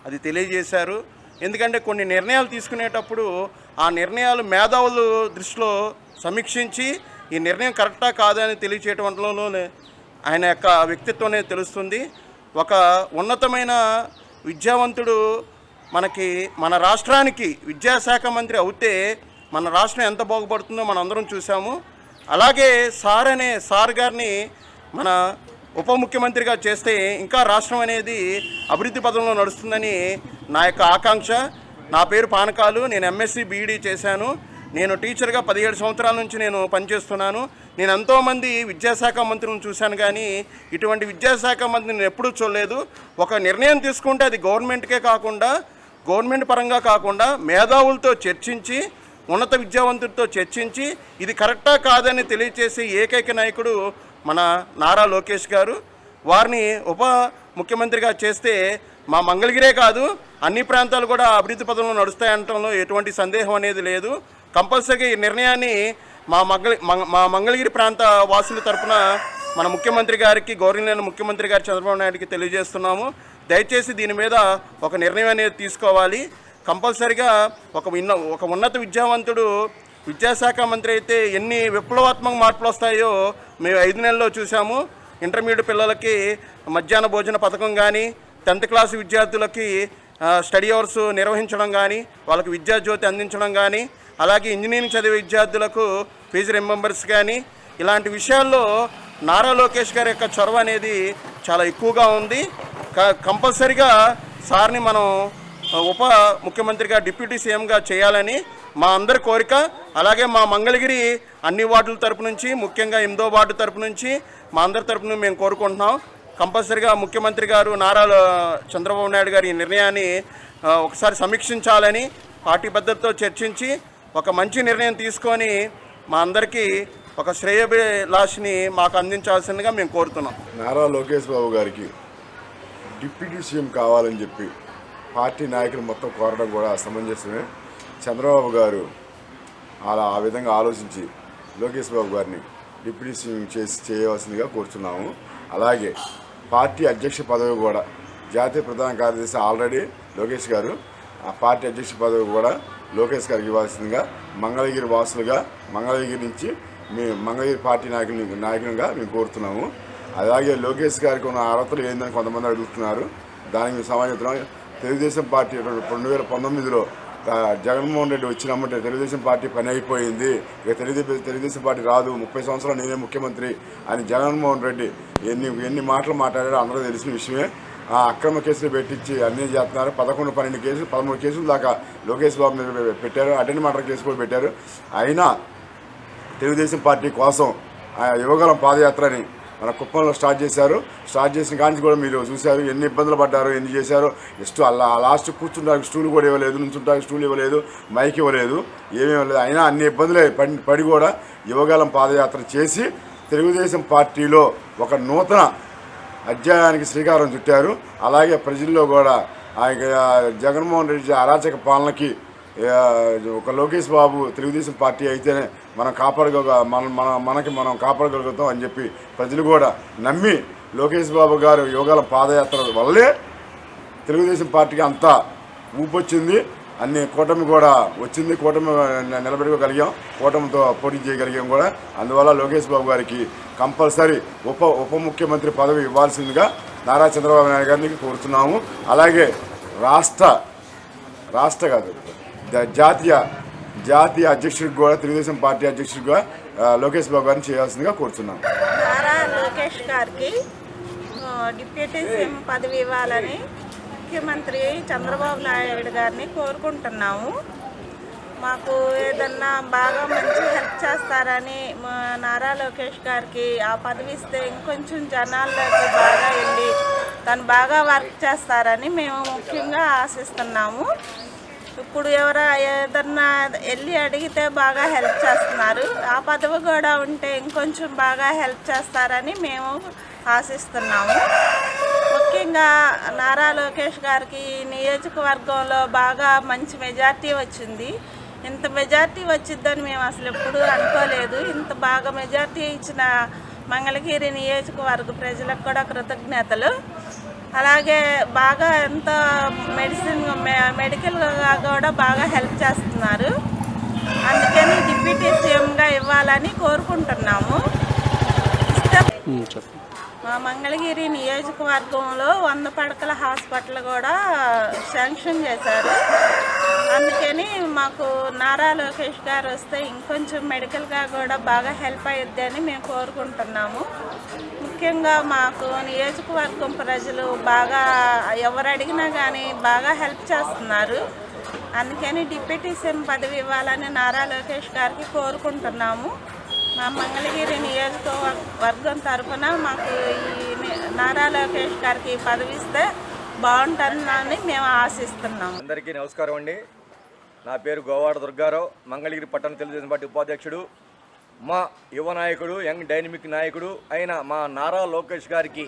అది తెలియజేశారు. ఎందుకంటే కొన్ని నిర్ణయాలు తీసుకునేటప్పుడు ఆ నిర్ణయాలు మేధావుల దృష్టిలో సమీక్షించి ఈ నిర్ణయం కరెక్టా కాదా అని తెలియచేయటంలోనే ఆయన యొక్క వ్యక్తిత్వమే తెలుస్తుంది. ఒక ఉన్నతమైన విద్యావంతుడు మనకి మన రాష్ట్రానికి విద్యాశాఖ మంత్రి అవుతే మన రాష్ట్రం ఎంత బాగుపడుతుందో మనం అందరం చూసాము. అలాగే సార్ గారిని మన ఉప ముఖ్యమంత్రిగా చేస్తే ఇంకా రాష్ట్రం అనేది అభివృద్ధి పదంలో నడుస్తుందని నా యొక్క ఆకాంక్ష. నా పేరు పానకాలు, నేను ఎంఎస్సి బీఈడీ చేశాను. నేను టీచర్గా 17 సంవత్సరాల నుంచి నేను పనిచేస్తున్నాను. నేను ఎంతోమంది విద్యాశాఖ మంత్రులను చూశాను, కానీ ఇటువంటి విద్యాశాఖ మంత్రిని నేను ఎప్పుడూ చూడలేదు. ఒక నిర్ణయం తీసుకుంటే అది గవర్నమెంట్ పరంగా కాకుండా మేధావులతో చర్చించి ఉన్నత విద్యావంతులతో చర్చించి ఇది కరెక్టా కాదని తెలియచేసే ఏకైక నాయకుడు మన నారా లోకేష్ గారు. వారిని ఉప ముఖ్యమంత్రిగా చేస్తే మా మంగళగిరే కాదు అన్ని ప్రాంతాలు కూడా అభివృద్ధి పదంలో నడుస్తాయనటంలో ఎటువంటి సందేహం అనేది లేదు. కంపల్సరీగా ఈ నిర్ణయాన్ని మా మంగళగిరి ప్రాంత వాసుల తరఫున మన ముఖ్యమంత్రి గారికి, గౌరవనీయ ముఖ్యమంత్రి గారు చంద్రబాబు నాయుడుకి తెలియజేస్తున్నాము. దయచేసి దీని మీద ఒక నిర్ణయం అనేది తీసుకోవాలి. కంపల్సరీగా ఒక ఉన్నత విద్యావంతుడు విద్యాశాఖ మంత్రి అయితే ఎన్ని విప్లవాత్మక మార్పులు వస్తాయో మేము 5 నెలల్లో చూసాము. ఇంటర్మీడియట్ పిల్లలకి మధ్యాహ్న భోజన పథకం కానీ, 10th క్లాస్ విద్యార్థులకి స్టడీ అవర్స్ నిర్వహించడం కానీ, వాళ్ళకి విద్యాజ్యోతి అందించడం కానీ, అలాగే ఇంజనీరింగ్ చదివే విద్యార్థులకు ఫీజు రింబర్స్ కానీ, ఇలాంటి విషయాల్లో నారా లోకేష్ గారి యొక్క చొరవ అనేది చాలా ఎక్కువగా ఉంది. కంపల్సరీగా సార్ని మనం ఉప ముఖ్యమంత్రిగా డిప్యూటీ సీఎంగా చేయాలని మా అందరి కోరిక. అలాగే మా మంగళగిరి అన్ని వార్డుల తరపు నుంచి, ముఖ్యంగా 8వ వార్డు తరపు నుంచి మా అందరి తరపున మేము కోరుకుంటున్నాం. కంపల్సరీగా ముఖ్యమంత్రి గారు నారా చంద్రబాబు నాయుడు గారి ఈ నిర్ణయాన్ని ఒకసారి సమీక్షించాలని, పార్టీ పద్ధతితో చర్చించి ఒక మంచి నిర్ణయం తీసుకొని మా అందరికీ ఒక శ్రేయోభిలాషిని మాకు అందించాల్సిందిగా మేము కోరుతున్నాం. నారా లోకేష్ బాబు గారికి డిప్యూటీ సీఎం కావాలని చెప్పి పార్టీ నాయకులు మొత్తం కోరడం కూడా సమంజసమే. చంద్రబాబు గారు ఆ విధంగా ఆలోచించి లోకేష్ బాబు గారిని డిప్యూటీ సీఎం చేయవలసిందిగా కోరుతున్నాము. అలాగే పార్టీ అధ్యక్ష పదవి కూడా జాతీయ ప్రధాన కార్యదర్శి ఆల్రెడీ లోకేష్ గారు, ఆ పార్టీ అధ్యక్ష పదవి కూడా లోకేష్ గారికి ఇవ్వాల్సిందిగా మంగళగిరి వాసులుగా, మంగళగిరి నుంచి మంగళగిరి పార్టీ నాయకులుగా మేము కోరుతున్నాము. అలాగే లోకేష్ గారికి ఉన్న అర్హతలు ఏందని కొంతమంది అడుగుతున్నారు. దానికి సమాధానం తెలుగుదేశం పార్టీ 2019లో జగన్మోహన్ రెడ్డి వచ్చినమ్మంటే తెలుగుదేశం పార్టీ పని అయిపోయింది, ఇక తెలుగుదేశం పార్టీ రాదు, 30 సంవత్సరాలు నేనే ముఖ్యమంత్రి అని జగన్మోహన్ రెడ్డి ఎన్ని మాటలు మాట్లాడారో అందరూ తెలిసిన విషయమే. ఆ అక్రమ కేసులు పెట్టించి అన్నీ చేస్తున్నారు. 11-12 కేసులు 13 కేసులు దాకా లోకేష్ బాబు మీద పెట్టారు. అటెండ్ మర్డర్ కేసు కూడా పెట్టారు. అయినా తెలుగుదేశం పార్టీ కోసం యువగలం పాదయాత్రని మన కుప్పంలో స్టార్ట్ చేసిన కానీ కూడా మీరు చూశారు ఎన్ని ఇబ్బందులు పడ్డారు, ఎన్ని చేశారో. లాస్ట్ కూర్చుంటానికి స్టూల్ కూడా ఇవ్వలేదు, నుంచుంటానికి స్టూల్ ఇవ్వలేదు, మైక్ ఇవ్వలేదు, ఏమీ ఇవ్వలేదు. అయినా అన్ని ఇబ్బందులే పడి కూడా యువగలం పాదయాత్ర చేసి తెలుగుదేశం పార్టీలో ఒక నూతన అధ్యాయానికి శ్రీకారం చుట్టారు. అలాగే ప్రజల్లో కూడా జగన్మోహన్ రెడ్డి అరాచక పాలనకి ఒక లోకేష్ బాబు తెలుగుదేశం పార్టీ అయితేనే మనం కాపాడగలుగుతాం అని చెప్పి ప్రజలు కూడా నమ్మి లోకేష్ బాబు గారు యువగలం పాదయాత్ర వల్లే తెలుగుదేశం పార్టీకి అంతా ఊపొచ్చింది. అన్ని కూటమి కూడా వచ్చింది, కూటమి నిలబెట్టుకోగలిగాం, కూటమితో పోటీ చేయగలిగాం కూడా. అందువల్ల లోకేష్ బాబు గారికి కంపల్సరీ ఉప ముఖ్యమంత్రి పదవి ఇవ్వాల్సిందిగా నారా చంద్రబాబు నాయుడు గారిని కోరుతున్నాము. అలాగే రాష్ట్ర కాదు జాతీయ అధ్యక్షుడికి కూడా, తెలుగుదేశం పార్టీ అధ్యక్షుడిగా లోకేష్ బాబు గారిని చేయాల్సిందిగా కోరుతున్నాం. నారా లోకేష్ గారికి డిప్యూటీ సీఎం పదవి ఇవ్వాలని ముఖ్యమంత్రి చంద్రబాబు నాయుడు గారిని కోరుకుంటున్నాము. మాకు ఏదన్నా బాగా మంచి హెల్ప్ చేస్తారని నారా లోకేష్ గారికి ఆ పదవి ఇస్తే ఇంకొంచెం జనాల్లోకి బాగా వెళ్ళి తను బాగా వర్క్ చేస్తారని మేము ముఖ్యంగా ఆశిస్తున్నాము. ఇప్పుడు ఏదన్నా వెళ్ళి అడిగితే బాగా హెల్ప్ చేస్తున్నారు, ఆ పదవి కూడా ఉంటే ఇంకొంచెం బాగా హెల్ప్ చేస్తారని మేము ఆశిస్తున్నాము. ముఖ్యంగా నారా లోకేష్ గారికి నియోజకవర్గంలో బాగా మంచి మెజార్టీ వచ్చింది. ఇంత మెజార్టీ వచ్చిద్దని మేము అసలు ఎప్పుడూ అనుకోలేదు. ఇంత బాగా మెజార్టీ ఇచ్చిన మంగళగిరి నియోజకవర్గ ప్రజలకు కూడా కృతజ్ఞతలు. అలాగే బాగా ఎంతో మెడికల్గా కూడా బాగా హెల్ప్ చేస్తున్నారు. అందుకని డిప్యూటీ సీఎంగా ఇవ్వాలని కోరుకుంటున్నాము. మా మంగళగిరి నియోజకవర్గంలో 100 పడకల హాస్పిటల్ కూడా శాంక్షన్ చేశారు. అందుకని మాకు నారా లోకేష్ గారు వస్తే ఇంకొంచెం మెడికల్గా కూడా బాగా హెల్ప్ అయ్యిద్ది అని మేము కోరుకుంటున్నాము. ముఖ్యంగా మాకు నియోజకవర్గం ప్రజలు బాగా ఎవరు అడిగినా కానీ బాగా హెల్ప్ చేస్తున్నారు. అందుకని డిప్యూటీ సీఎం పదవి ఇవ్వాలని నారా లోకేష్ గారికి కోరుకుంటున్నాము. మా మంగళగిరి నియోజకవర్గం తరఫున మాకు ఈ నారా లోకేష్ గారికి పదవి ఇస్తే బాగుంటుందని మేము ఆశిస్తున్నాము. అందరికీ నమస్కారం అండి. నా పేరు గోవాడ దుర్గారావు, మంగళగిరి పట్టణ తెలుగుదేశం పార్టీ ఉపాధ్యక్షుడు. మా యువ నాయకుడు, యంగ్ డైనమిక్ నాయకుడు అయిన మా నారా లోకేష్ గారికి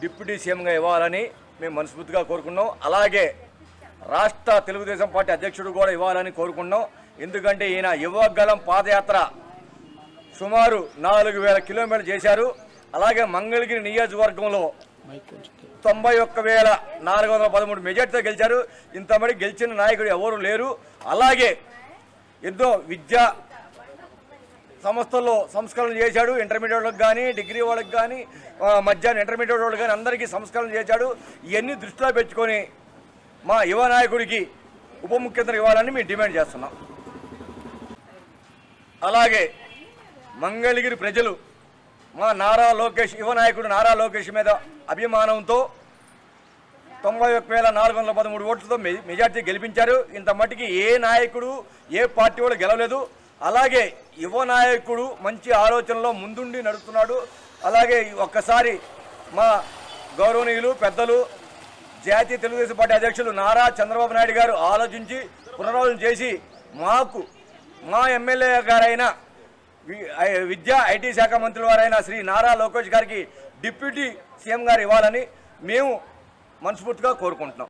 డిప్యూటీ సీఎంగా ఇవ్వాలని మేము మనస్ఫూర్తిగా కోరుకున్నాం. అలాగే రాష్ట్ర తెలుగుదేశం పార్టీ అధ్యక్షుడు కూడా ఇవ్వాలని కోరుకున్నాం. ఎందుకంటే ఈయన యువగలం పాదయాత్ర సుమారు 4000 కిలోమీటర్లు చేశారు. అలాగే మంగళగిరి నియోజకవర్గంలో 91,413 మెజార్టీతో గెలిచారు. ఇంతమంది గెలిచిన నాయకుడు ఎవరు లేరు. అలాగే ఎన్నో విద్యా సంస్థల్లో సంస్కరణ చేశాడు. ఇంటర్మీడియట్ వాళ్ళకి కానీ, డిగ్రీ వాళ్ళకి కానీ, మధ్యాహ్నం ఇంటర్మీడియట్ వాళ్ళకి కానీ అందరికీ సంస్కరణ చేశాడు. ఇవన్నీ దృష్టిలో పెట్టుకొని మా యువ నాయకుడికి ఉప ముఖ్యమంత్రి ఇవ్వాలని మేము డిమాండ్ చేస్తున్నాం. అలాగే మంగళగిరి ప్రజలు మా నారా లోకేష్, యువ నాయకుడు నారా లోకేష్ మీద అభిమానంతో 91,413 ఓట్లతో మెజార్టీ గెలిపించారు. ఇంత మట్టికి ఏ నాయకుడు, ఏ పార్టీ వాళ్ళు గెలవలేదు. అలాగే యువ నాయకుడు మంచి ఆలోచనలో ముందుండి నడుస్తున్నాడు. అలాగే ఒక్కసారి మా గౌరవనీయులు పెద్దలు జాతీయ తెలుగుదేశం పార్టీ అధ్యక్షులు నారా చంద్రబాబు నాయుడు గారు ఆలోచించి పునరాలోచన చేసి మాకు మా ఎమ్మెల్యే గారైన విద్యా ఐటీ శాఖ మంత్రి వారైన శ్రీ నారా లోకేష్ గారికి డిప్యూటీ సీఎం గారు ఇవ్వాలని మేము మనస్ఫూర్తిగా కోరుకుంటున్నాం.